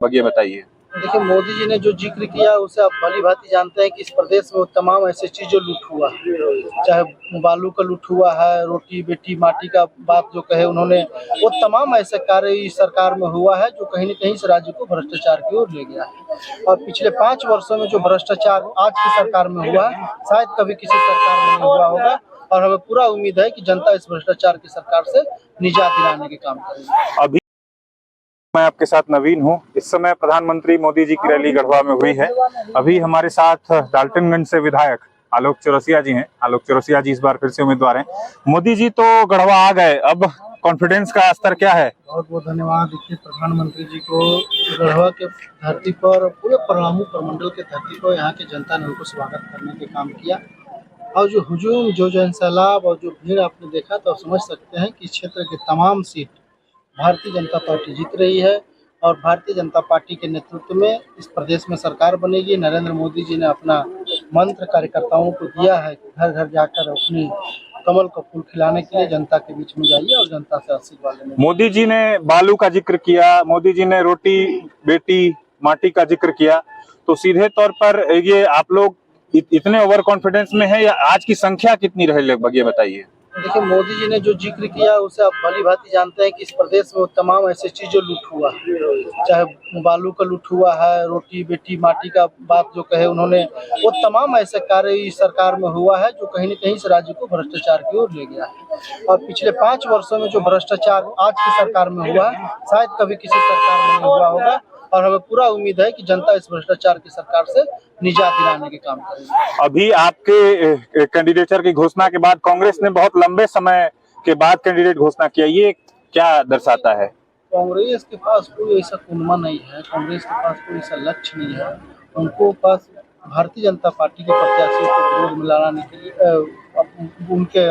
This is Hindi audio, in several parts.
ये बताइए। देखिए, मोदी जी ने जो जिक्र किया उसे आप भली भांति जानते हैं कि इस प्रदेश में वो तमाम ऐसी चीज जो लूट हुआ है, चाहे बालू का लूट हुआ है, रोटी बेटी माटी का बात जो कहे उन्होंने, वो तमाम ऐसे कार्य इस सरकार में हुआ है जो कहीं न कहीं इस राज्य को भ्रष्टाचार की ओर ले गया है। और पिछले 5 वर्षों में जो भ्रष्टाचार आज की सरकार में हुआ है, शायद कभी किसी सरकार में नहीं हुआ होगा। और हमें पूरा उम्मीद है कि जनता इस भ्रष्टाचार की सरकार से निजात दिलाने के काम करेगी। अभी मैं आपके साथ नवीन हूँ। इस समय प्रधानमंत्री मोदी जी की रैली गढ़वा में हुई है। अभी हमारे साथ डाल्टनगंज से विधायक आलोक चौरसिया जी हैं। आलोक चौरसिया जी इस बार फिर से उम्मीदवार हैं। मोदी जी तो गढ़वा आ गए, अब कॉन्फिडेंस का स्तर क्या है? बहुत बहुत धन्यवाद। देखिए, प्रधानमंत्री जी को गढ़वा के धरती पर, पूरे पलामू प्रमंडल के धरती पर यहाँ की जनता ने उनको स्वागत करने के काम किया। और जो हुजूम, जो जनसैलाब और जो भीड़ आपने देखा, तो आप समझ सकते हैं कि इस क्षेत्र की तमाम सीट भारतीय जनता पार्टी जीत रही है। और भारतीय जनता पार्टी के नेतृत्व में इस प्रदेश में सरकार बनेगी। नरेंद्र मोदी जी ने अपना मंत्र कार्यकर्ताओं को दिया है कि घर घर जाकर अपनी कमल का फूल खिलाने के लिए जनता के बीच में जाइए और जनता से आशीर्वाद लेने। मोदी जी ने बालू का जिक्र किया, मोदी जी ने रोटी बेटी माटी का जिक्र किया, तो सीधे तौर पर ये आप लोग इतने ओवर कॉन्फिडेंस में है या आज की संख्या कितनी रहे लगभग ये बताइए। देखिए, मोदी जी ने जो जिक्र किया उसे आप भली भांति जानते हैं कि इस प्रदेश में वो तमाम ऐसी चीज जो लूट हुआ है, चाहे बालू का लूट हुआ है, रोटी बेटी माटी का बात जो कहे उन्होंने, वो तमाम ऐसे कार्य इस सरकार में हुआ है जो कहीं न कहीं इस राज्य को भ्रष्टाचार की ओर ले गया है। और पिछले 5 वर्षों में जो भ्रष्टाचार आज की सरकार में हुआ है, शायद कभी किसी सरकार में नहीं हुआ होगा। और हमें पूरा उम्मीद है कि जनता इस भ्रष्टाचार की सरकार से निजात दिलाने के काम करेगी। अभी आपके कैंडिडेचर की घोषणा के बाद कांग्रेस ने बहुत लंबे समय के बाद कैंडिडेट घोषणा किया, ये क्या दर्शाता है? कांग्रेस के पास कोई ऐसा कुनबा नहीं है, कांग्रेस के पास कोई ऐसा लक्ष्य नहीं है। उनको पास भारतीय जनता पार्टी के प्रत्याशियों को विरोध में लाने के लिए, उनके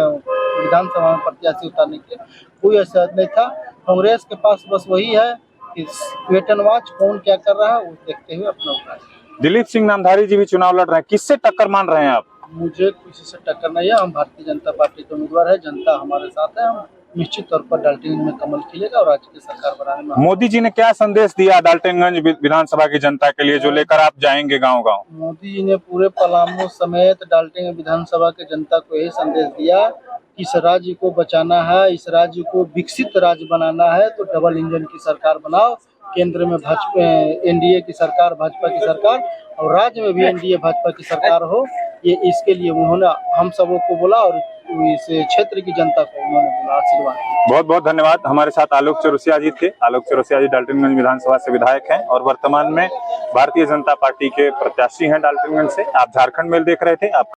विधानसभा में प्रत्याशी उतारने के लिए कोई ऐसा नहीं था। कांग्रेस के पास बस वही है कि वेट एंड वॉच, कौन क्या कर रहा है वो देखते हुए अपना उतारे। दिलीप सिंह नामधारी जी भी चुनाव लड़ रहे हैं, किससे टक्कर मान रहे हैं आप? मुझे किसी से टक्कर नहीं है, हम भारतीय जनता पार्टी के उम्मीदवार है, जनता हमारे साथ है। हम निश्चित तौर पर डाल्टनगंज में कमल खिलेगा और राज्य की सरकार बनाने में। मोदी जी ने क्या संदेश दिया डाल्टनगंज विधानसभा की जनता के लिए जो लेकर आप जाएंगे गांव गांव? मोदी जी ने पूरे पलामू समेत डाल्टनगंज विधानसभा के जनता को यही संदेश दिया कि इस राज्य को बचाना है, इस राज्य को विकसित राज्य बनाना है, तो डबल इंजन की सरकार बनाओ। केंद्र में भाजपा एनडीए की सरकार, भाजपा की सरकार, और राज्य में भी एनडीए भाजपा की सरकार हो। ये इसके लिए उन्होंने हम सबों को बोला और इस क्षेत्र की जनता को उन्होंने बोला आशीर्वाद। बहुत बहुत धन्यवाद। हमारे साथ आलोक चौरसिया जी थे। आलोक चौरसिया जी डाल्टनगंज विधानसभा से विधायक हैं और वर्तमान में भारतीय जनता पार्टी के प्रत्याशी हैं डाल्टनगंज से। आप झारखंड मेल देख रहे थे। आप